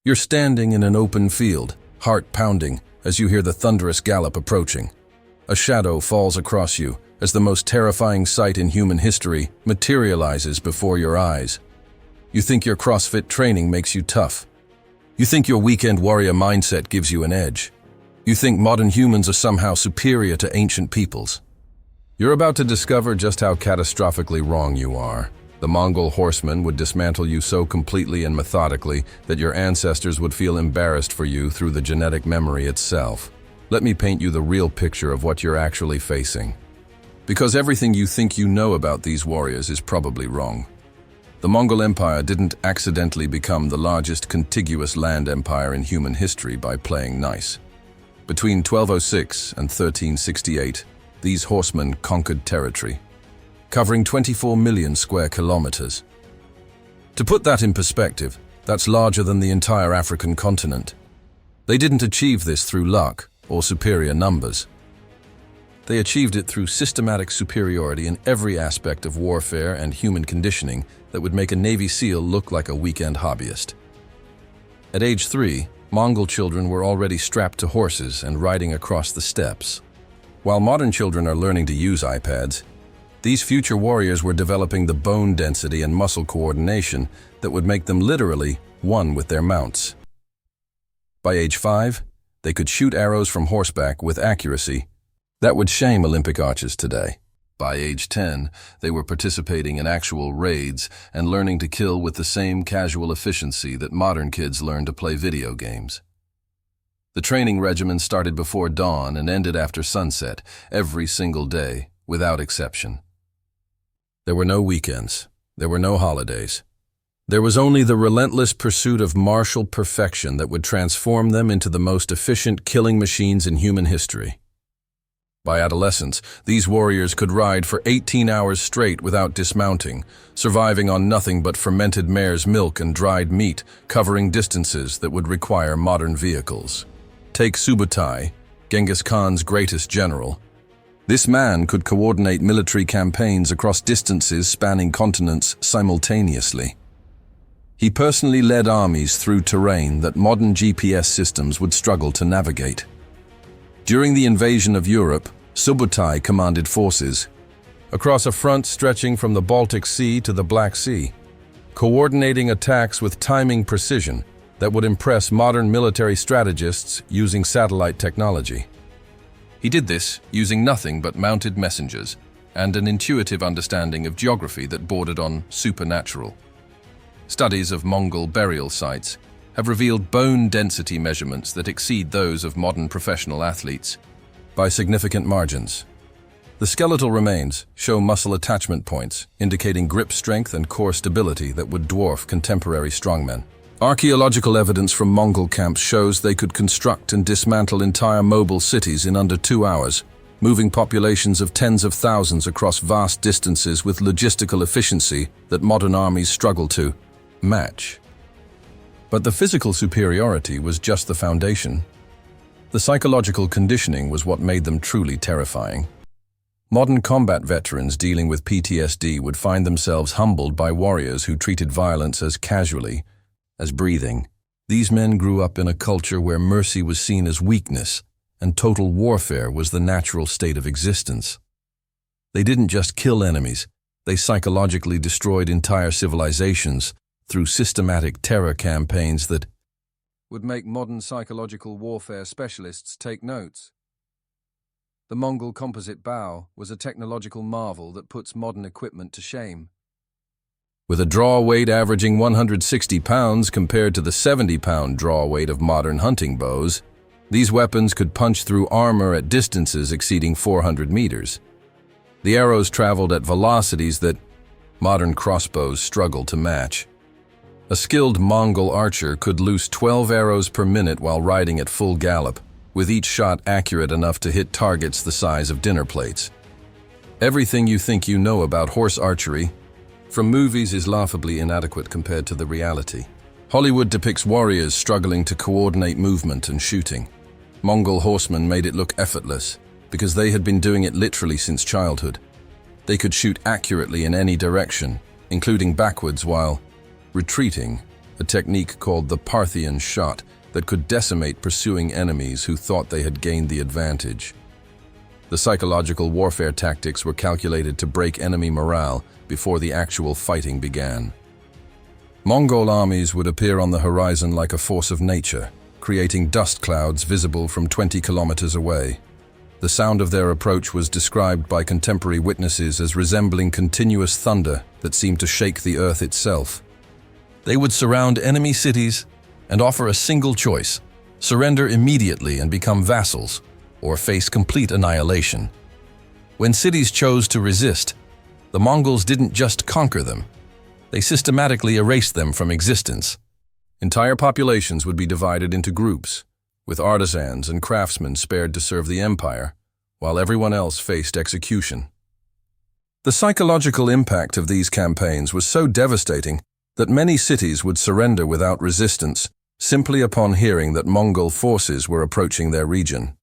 You're standing in an open field, heart pounding, as you hear the thunderous gallop approaching. A shadow falls across you as the most terrifying sight in human history materializes before your eyes. You think your CrossFit training makes you tough. You think your weekend warrior mindset gives you an edge. You think modern humans are somehow superior to ancient peoples. You're about to discover just how catastrophically wrong you are. The Mongol Horseman would dismantle you so completely and methodically that your ancestors would feel embarrassed for you through the genetic memory itself. Let me paint you the real picture of what you're actually facing. Because everything you think you know about these warriors is probably wrong. The Mongol Empire didn't accidentally become the largest contiguous land empire in human history by playing nice. Between 1206 and 1368, these horsemen conquered territory, covering 24 million square kilometers. To put that in perspective, that's larger than the entire African continent. They didn't achieve this through luck or superior numbers. They achieved it through systematic superiority in every aspect of warfare and human conditioning that would make a Navy SEAL look like a weekend hobbyist. At age 3, Mongol children were already strapped to horses and riding across the steppes. While modern children are learning to use iPads, these future warriors were developing the bone density and muscle coordination that would make them literally one with their mounts. By age 5, they could shoot arrows from horseback with accuracy that would shame Olympic archers today. By age 10, they were participating in actual raids and learning to kill with the same casual efficiency that modern kids learn to play video games. The training regimen started before dawn and ended after sunset, every single day, without exception. There were no weekends. There were no holidays. There was only the relentless pursuit of martial perfection that would transform them into the most efficient killing machines in human history. By adolescence, these warriors could ride for 18 hours straight without dismounting, surviving on nothing but fermented mare's milk and dried meat, covering distances that would require modern vehicles. Take Subutai, Genghis Khan's greatest general. This man could coordinate military campaigns across distances spanning continents simultaneously. He personally led armies through terrain that modern GPS systems would struggle to navigate. During the invasion of Europe, Subutai commanded forces across a front stretching from the Baltic Sea to the Black Sea, coordinating attacks with timing precision that would impress modern military strategists using satellite technology. He did this using nothing but mounted messengers and an intuitive understanding of geography that bordered on supernatural. Studies of Mongol burial sites have revealed bone density measurements that exceed those of modern professional athletes by significant margins. The skeletal remains show muscle attachment points, indicating grip strength and core stability that would dwarf contemporary strongmen. Archaeological evidence from Mongol camps shows they could construct and dismantle entire mobile cities in under 2 hours, moving populations of tens of thousands across vast distances with logistical efficiency that modern armies struggle to match. But the physical superiority was just the foundation. The psychological conditioning was what made them truly terrifying. Modern combat veterans dealing with PTSD would find themselves humbled by warriors who treated violence as casually as breathing. These men grew up in a culture where mercy was seen as weakness and total warfare was the natural state of existence. They didn't just kill enemies, they psychologically destroyed entire civilizations through systematic terror campaigns that would make modern psychological warfare specialists take notes. The Mongol composite bow was a technological marvel that puts modern equipment to shame. With a draw weight averaging 160 pounds compared to the 70-pound draw weight of modern hunting bows, these weapons could punch through armor at distances exceeding 400 meters. The arrows traveled at velocities that modern crossbows struggle to match. A skilled Mongol archer could loose 12 arrows per minute while riding at full gallop, with each shot accurate enough to hit targets the size of dinner plates. Everything you think you know about horse archery from movies is laughably inadequate compared to the reality. Hollywood depicts warriors struggling to coordinate movement and shooting. Mongol horsemen made it look effortless because they had been doing it literally since childhood. They could shoot accurately in any direction, including backwards while retreating a technique called the Parthian shot that could decimate pursuing enemies who thought they had gained the advantage. The psychological warfare tactics were calculated to break enemy morale before the actual fighting began. Mongol armies would appear on the horizon like a force of nature, creating dust clouds visible from 20 kilometers away. The sound of their approach was described by contemporary witnesses as resembling continuous thunder that seemed to shake the earth itself. They would surround enemy cities and offer a single choice: surrender immediately and become vassals, or face complete annihilation. When cities chose to resist, the Mongols didn't just conquer them. They systematically erased them from existence. Entire populations would be divided into groups, with artisans and craftsmen spared to serve the empire, while everyone else faced execution. The psychological impact of these campaigns was so devastating that many cities would surrender without resistance simply upon hearing that Mongol forces were approaching their region.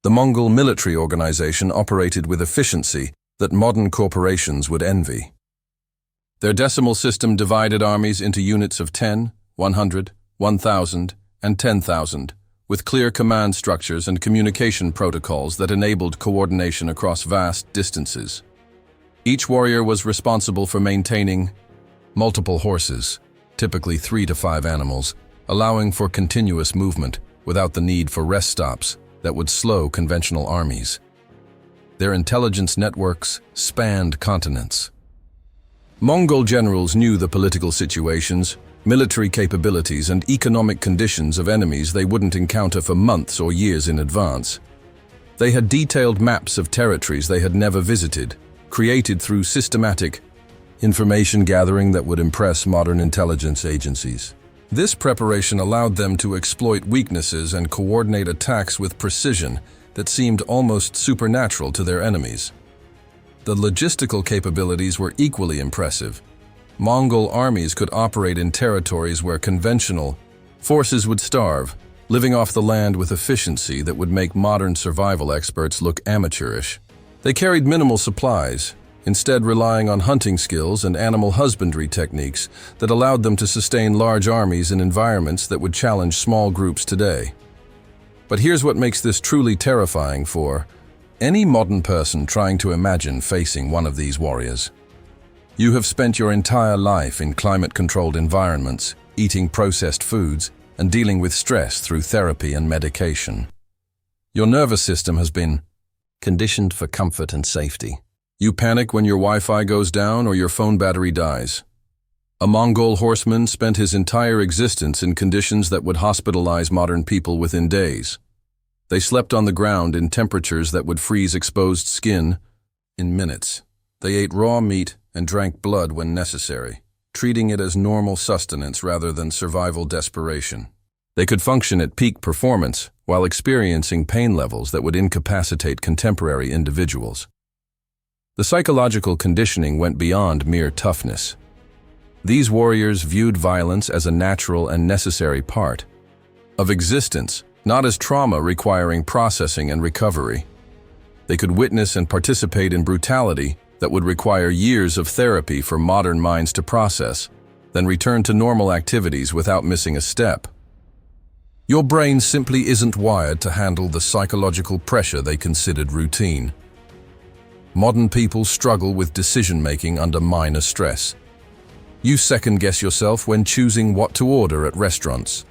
The Mongol military organization operated with efficiency that modern corporations would envy. Their decimal system divided armies into units of 10, 100, 1,000, and 10,000, with clear command structures and communication protocols that enabled coordination across vast distances. Each warrior was responsible for maintaining multiple horses, typically 3 to 5 animals, allowing for continuous movement without the need for rest stops that would slow conventional armies. Their intelligence networks spanned continents. Mongol generals knew the political situations, military capabilities, and economic conditions of enemies they wouldn't encounter for months or years in advance. They had detailed maps of territories they had never visited, created through systematic information gathering that would impress modern intelligence agencies. This preparation allowed them to exploit weaknesses and coordinate attacks with precision that seemed almost supernatural to their enemies. The logistical capabilities were equally impressive. Mongol armies could operate in territories where conventional forces would starve, living off the land with efficiency that would make modern survival experts look amateurish. They carried minimal supplies, instead relying on hunting skills and animal husbandry techniques that allowed them to sustain large armies in environments that would challenge small groups today. But here's what makes this truly terrifying for any modern person trying to imagine facing one of these warriors. You have spent your entire life in climate-controlled environments, eating processed foods, and dealing with stress through therapy and medication. Your nervous system has been conditioned for comfort and safety. You panic when your Wi-Fi goes down or your phone battery dies. A Mongol horseman spent his entire existence in conditions that would hospitalize modern people within days. They slept on the ground in temperatures that would freeze exposed skin in minutes. They ate raw meat and drank blood when necessary, treating it as normal sustenance rather than survival desperation. They could function at peak performance while experiencing pain levels that would incapacitate contemporary individuals. The psychological conditioning went beyond mere toughness. These warriors viewed violence as a natural and necessary part of existence, not as trauma requiring processing and recovery. They could witness and participate in brutality that would require years of therapy for modern minds to process, then return to normal activities without missing a step. Your brain simply isn't wired to handle the psychological pressure they considered routine. Modern people struggle with decision-making under minor stress. You second-guess yourself when choosing what to order at restaurants.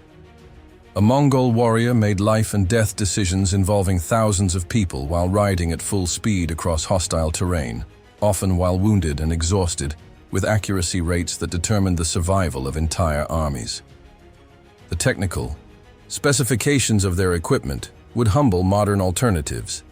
A Mongol warrior made life and death decisions involving thousands of people while riding at full speed across hostile terrain, often while wounded and exhausted, with accuracy rates that determined the survival of entire armies. The technical specifications of their equipment would humble modern alternatives.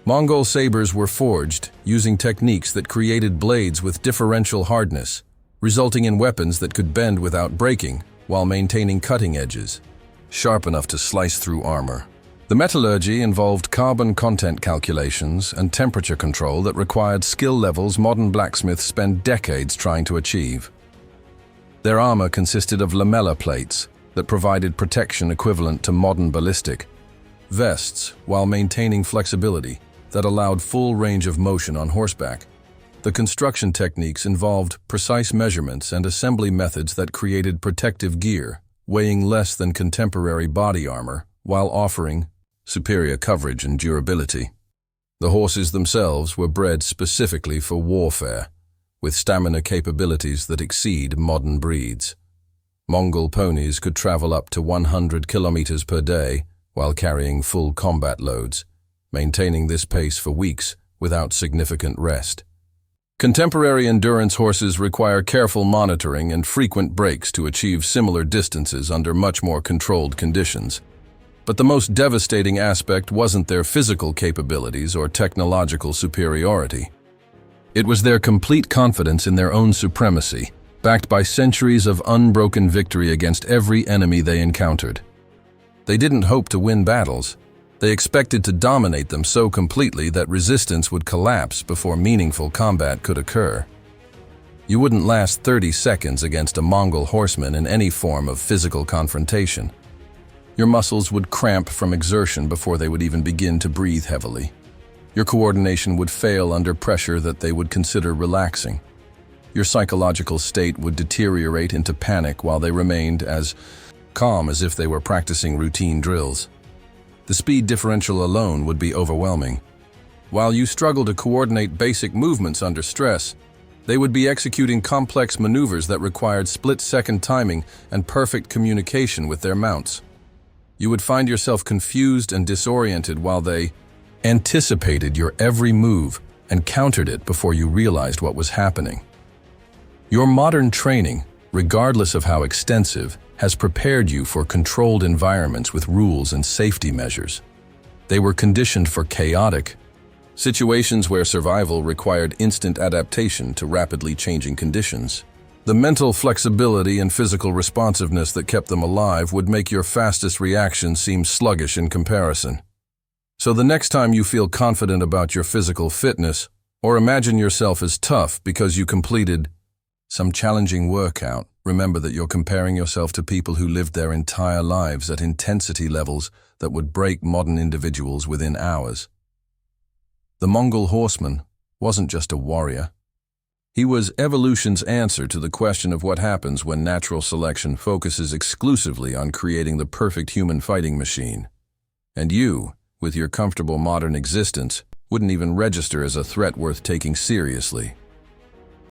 Mongol sabers were forged using techniques that created blades with differential hardness, resulting in weapons that could bend without breaking while maintaining cutting edges, sharp enough to slice through armor. The metallurgy involved carbon content calculations and temperature control that required skill levels modern blacksmiths spend decades trying to achieve. Their armor consisted of lamella plates that provided protection equivalent to modern ballistic vests while maintaining flexibility that allowed full range of motion on horseback. The construction techniques involved precise measurements and assembly methods that created protective gear, weighing less than contemporary body armor, while offering superior coverage and durability. The horses themselves were bred specifically for warfare, with stamina capabilities that exceed modern breeds. Mongol ponies could travel up to 100 kilometers per day while carrying full combat loads, maintaining this pace for weeks without significant rest. Contemporary endurance horses require careful monitoring and frequent breaks to achieve similar distances under much more controlled conditions. But the most devastating aspect wasn't their physical capabilities or technological superiority. It was their complete confidence in their own supremacy, backed by centuries of unbroken victory against every enemy they encountered. They didn't hope to win battles. They expected to dominate them so completely that resistance would collapse before meaningful combat could occur. You wouldn't last 30 seconds against a Mongol horseman in any form of physical confrontation. Your muscles would cramp from exertion before they would even begin to breathe heavily. Your coordination would fail under pressure that they would consider relaxing. Your psychological state would deteriorate into panic while they remained as calm as if they were practicing routine drills. The speed differential alone would be overwhelming. While you struggle to coordinate basic movements under stress, they would be executing complex maneuvers that required split-second timing and perfect communication with their mounts. You would find yourself confused and disoriented while they anticipated your every move and countered it before you realized what was happening. Your modern training, regardless of how extensive, has prepared you for controlled environments with rules and safety measures. They were conditioned for chaotic situations where survival required instant adaptation to rapidly changing conditions. The mental flexibility and physical responsiveness that kept them alive would make your fastest reaction seem sluggish in comparison. So the next time you feel confident about your physical fitness, or imagine yourself as tough because you completed some challenging workout, remember that you're comparing yourself to people who lived their entire lives at intensity levels that would break modern individuals within hours. The Mongol Horseman wasn't just a warrior. He was evolution's answer to the question of what happens when natural selection focuses exclusively on creating the perfect human fighting machine. And you, with your comfortable modern existence, wouldn't even register as a threat worth taking seriously.